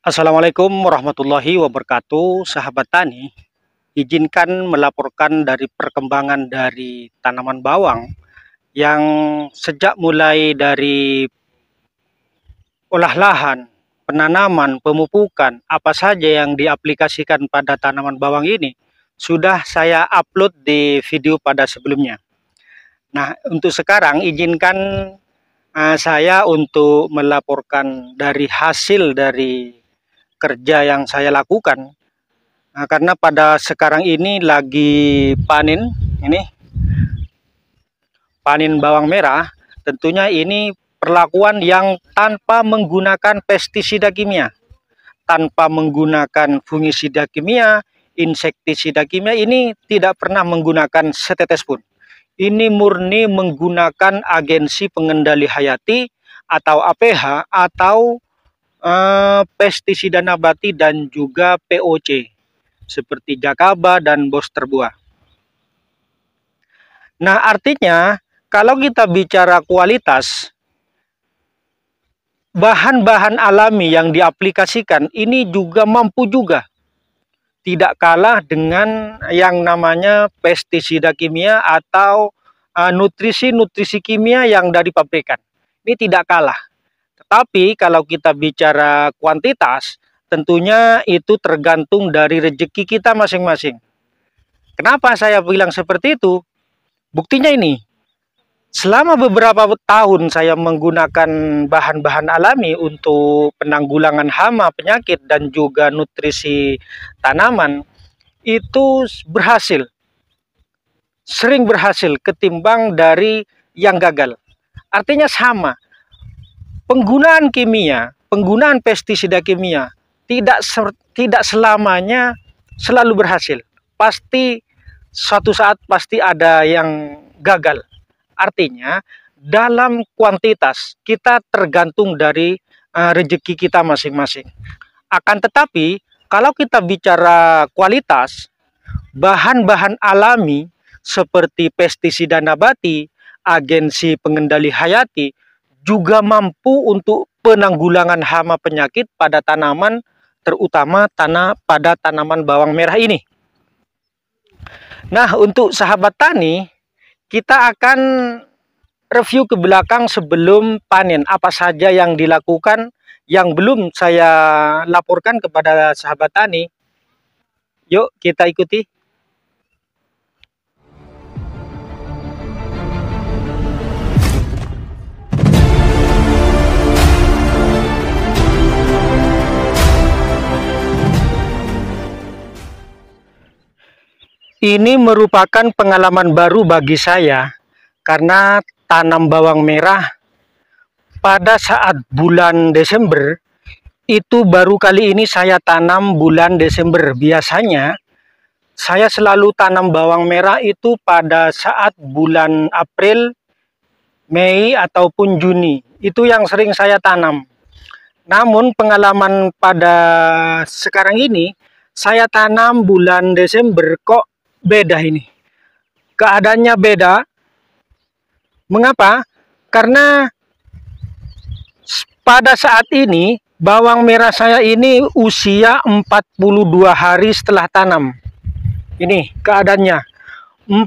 Assalamualaikum warahmatullahi wabarakatuh, sahabat tani. Izinkan melaporkan dari perkembangan dari tanaman bawang yang sejak mulai dari olah lahan, penanaman, pemupukan, apa saja yang diaplikasikan pada tanaman bawang ini sudah saya upload di video pada sebelumnya. Nah, untuk sekarang izinkan saya untuk melaporkan dari hasil dari kerja yang saya lakukan. Nah, karena pada sekarang ini lagi panen, ini panen bawang merah, tentunya ini perlakuan yang tanpa menggunakan pestisida kimia, tanpa menggunakan fungisida kimia, insektisida kimia, ini tidak pernah menggunakan setetes pun. Ini murni menggunakan agensi pengendali hayati atau APH atau pestisida nabati dan juga POC seperti Jakaba dan Bos Terbuah. Nah, artinya kalau kita bicara kualitas, bahan-bahan alami yang diaplikasikan ini juga mampu juga. Tidak kalah dengan yang namanya pestisida kimia atau nutrisi-nutrisi kimia yang dari pabrikan. Ini tidak kalah. Tetapi kalau kita bicara kuantitas, tentunya itu tergantung dari rezeki kita masing-masing. Kenapa saya bilang seperti itu? Buktinya ini, selama beberapa tahun saya menggunakan bahan-bahan alami untuk penanggulangan hama, penyakit, dan juga nutrisi tanaman, itu berhasil. Sering berhasil ketimbang dari yang gagal. Artinya sama. Penggunaan kimia, penggunaan pestisida kimia tidak selamanya selalu berhasil. Pasti suatu saat pasti ada yang gagal. Artinya dalam kuantitas kita tergantung dari rezeki kita masing-masing. Akan tetapi kalau kita bicara kualitas, bahan-bahan alami seperti pestisida nabati, agensi pengendali hayati juga mampu untuk penanggulangan hama penyakit pada tanaman, terutama pada tanaman bawang merah ini. Nah, untuk sahabat tani, kita akan review ke belakang sebelum panen. Apa saja yang dilakukan yang belum saya laporkan kepada sahabat tani. Yuk kita ikuti. Ini merupakan pengalaman baru bagi saya karena tanam bawang merah pada saat bulan Desember itu baru kali ini saya tanam bulan Desember. Biasanya saya selalu tanam bawang merah itu pada saat bulan April, Mei ataupun Juni. Itu yang sering saya tanam. Namun pengalaman pada sekarang ini saya tanam bulan Desember kok beda ini. Keadaannya beda. Mengapa? Karena pada saat ini bawang merah saya ini usia 42 hari setelah tanam. Ini keadaannya. 42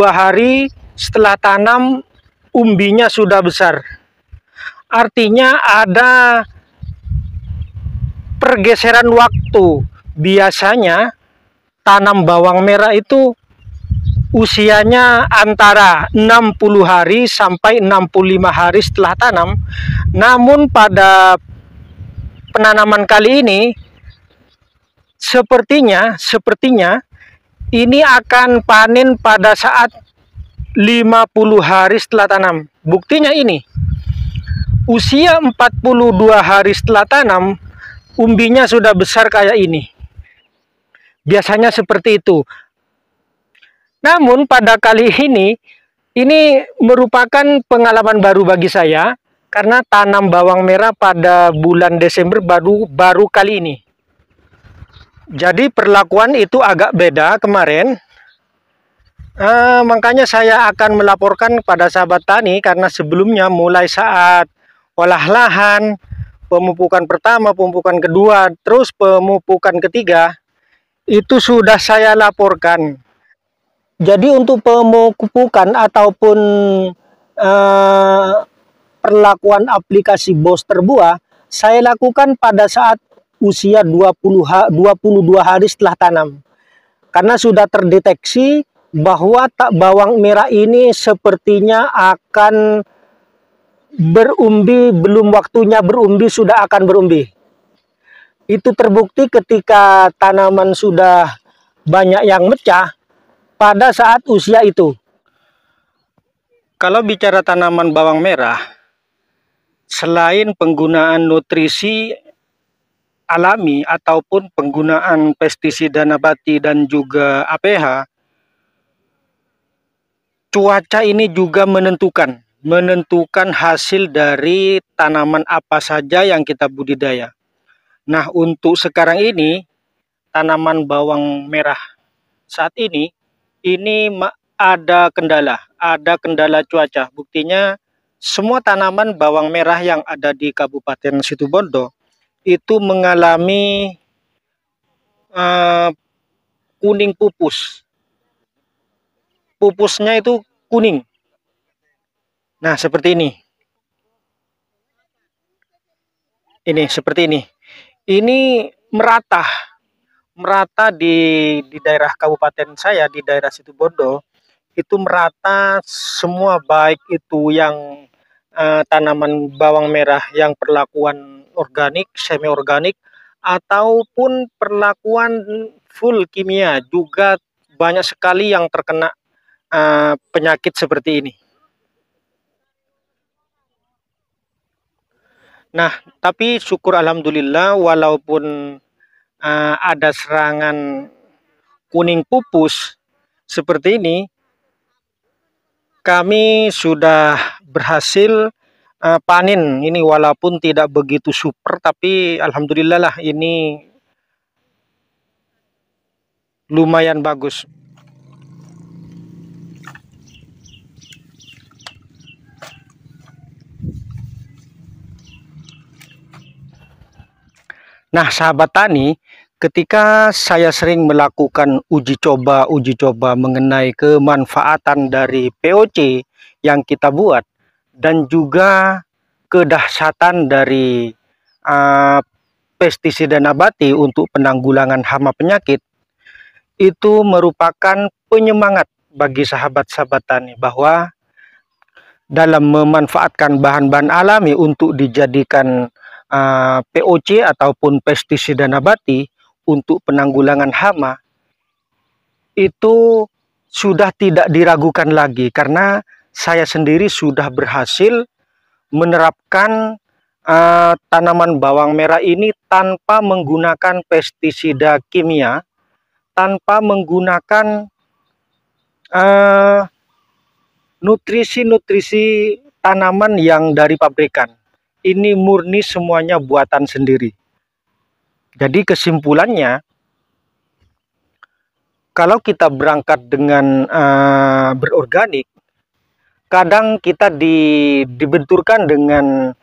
hari setelah tanam umbinya sudah besar. Artinya ada pergeseran waktu. Biasanya tanam bawang merah itu usianya antara 60 hari sampai 65 hari setelah tanam. Namun pada penanaman kali ini sepertinya ini akan panen pada saat 50 hari setelah tanam. Buktinya ini, usia 42 hari setelah tanam umbinya sudah besar kayak ini. Biasanya seperti itu. Namun pada kali ini merupakan pengalaman baru bagi saya karena tanam bawang merah pada bulan Desember baru kali ini. Jadi perlakuan itu agak beda kemarin. Makanya saya akan melaporkan kepada sahabat tani karena sebelumnya mulai saat olah lahan, pemupukan pertama, pemupukan kedua, terus pemupukan ketiga, itu sudah saya laporkan. Jadi untuk pemupukan ataupun perlakuan aplikasi booster buah, saya lakukan pada saat usia 22 hari setelah tanam. Karena sudah terdeteksi bahwa bawang merah ini sepertinya akan berumbi, belum waktunya berumbi, sudah akan berumbi. Itu terbukti ketika tanaman sudah banyak yang mecah pada saat usia itu. Kalau bicara tanaman bawang merah, selain penggunaan nutrisi alami ataupun penggunaan pestisida nabati dan juga APH, cuaca ini juga menentukan hasil dari tanaman apa saja yang kita budidaya. Nah, untuk sekarang ini tanaman bawang merah saat ini ada kendala cuaca. Buktinya semua tanaman bawang merah yang ada di Kabupaten Situbondo itu mengalami kuning pupus. Pupusnya itu kuning. Nah, seperti ini. Ini seperti ini. Ini merata di daerah kabupaten saya, di daerah Situbondo, itu merata semua, baik itu yang tanaman bawang merah yang perlakuan organik, semi organik, ataupun perlakuan full kimia, juga banyak sekali yang terkena penyakit seperti ini. Nah, tapi syukur alhamdulillah, walaupun ada serangan kuning pupus seperti ini, kami sudah berhasil panen ini, walaupun tidak begitu super, tapi alhamdulillah lah, ini lumayan bagus. Nah, sahabat tani, ketika saya sering melakukan uji coba mengenai kemanfaatan dari POC yang kita buat, dan juga kedahsyatan dari pestisida nabati untuk penanggulangan hama penyakit, itu merupakan penyemangat bagi sahabat-sahabat tani bahwa dalam memanfaatkan bahan-bahan alami untuk dijadikan POC ataupun pestisida nabati untuk penanggulangan hama, itu sudah tidak diragukan lagi, karena saya sendiri sudah berhasil menerapkan tanaman bawang merah ini tanpa menggunakan pestisida kimia, tanpa menggunakan nutrisi-nutrisi tanaman yang dari pabrikan. Ini murni semuanya buatan sendiri. Jadi kesimpulannya, kalau kita berangkat dengan berorganik, kadang kita dibenturkan dengan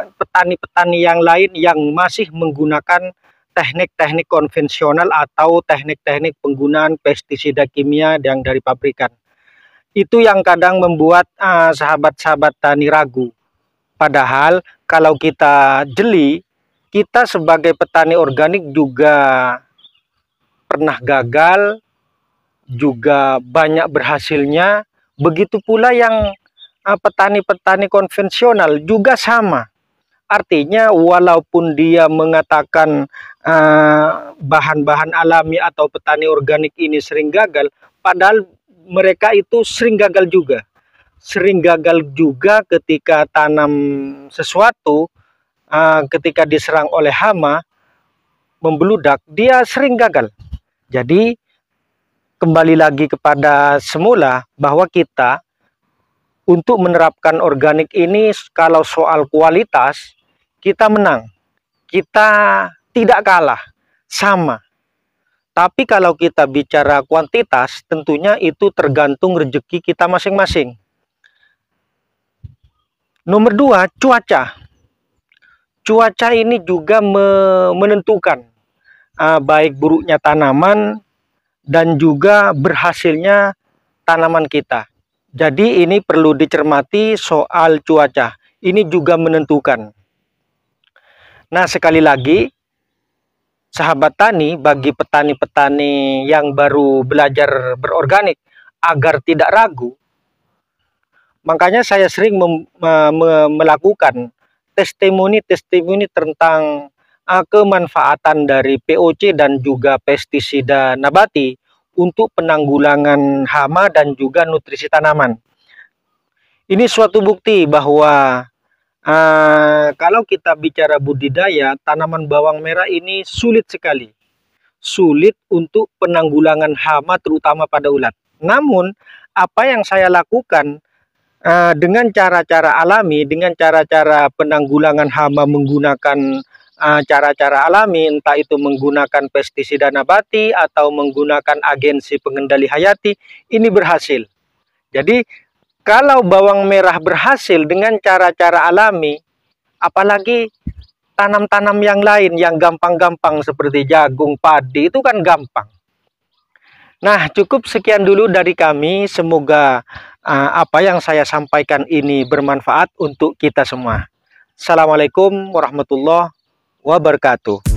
petani-petani yang lain yang masih menggunakan teknik-teknik konvensional atau teknik-teknik penggunaan pestisida kimia yang dari pabrikan. Itu yang kadang membuat sahabat-sahabat tani ragu. Padahal kalau kita jeli, kita sebagai petani organik juga pernah gagal, juga banyak berhasilnya. Begitu pula yang petani-petani konvensional juga sama. Artinya walaupun dia mengatakan bahan-bahan alami atau petani organik ini sering gagal, padahal mereka itu sering gagal juga. Sering gagal juga ketika tanam sesuatu, ketika diserang oleh hama, membeludak, dia sering gagal. Jadi kembali lagi kepada semula, bahwa kita untuk menerapkan organik ini, kalau soal kualitas, kita menang. Kita tidak kalah, sama. Tapi kalau kita bicara kuantitas, tentunya itu tergantung rezeki kita masing-masing. Nomor 2, cuaca. cuaca ini juga menentukan baik buruknya tanaman dan juga berhasilnya tanaman kita. Jadi ini perlu dicermati soal cuaca. Ini juga menentukan. Nah, sekali lagi, sahabat tani, bagi petani-petani yang baru belajar berorganik agar tidak ragu, makanya saya sering melakukan testimoni-testimoni tentang kemanfaatan dari POC dan juga pestisida nabati untuk penanggulangan hama dan juga nutrisi tanaman. Ini suatu bukti bahwa kalau kita bicara budidaya, tanaman bawang merah ini sulit sekali. Sulit untuk penanggulangan hama terutama pada ulat. Namun, apa yang saya lakukan dengan cara-cara alami, dengan cara-cara penanggulangan hama menggunakan cara-cara alami, entah itu menggunakan pestisida nabati atau menggunakan agensi pengendali hayati, ini berhasil. Jadi, kalau bawang merah berhasil dengan cara-cara alami, apalagi tanam-tanam yang lain yang gampang-gampang seperti jagung, padi, itu kan gampang. Nah, cukup sekian dulu dari kami. Semoga apa yang saya sampaikan ini bermanfaat untuk kita semua. Assalamualaikum warahmatullahi wabarakatuh.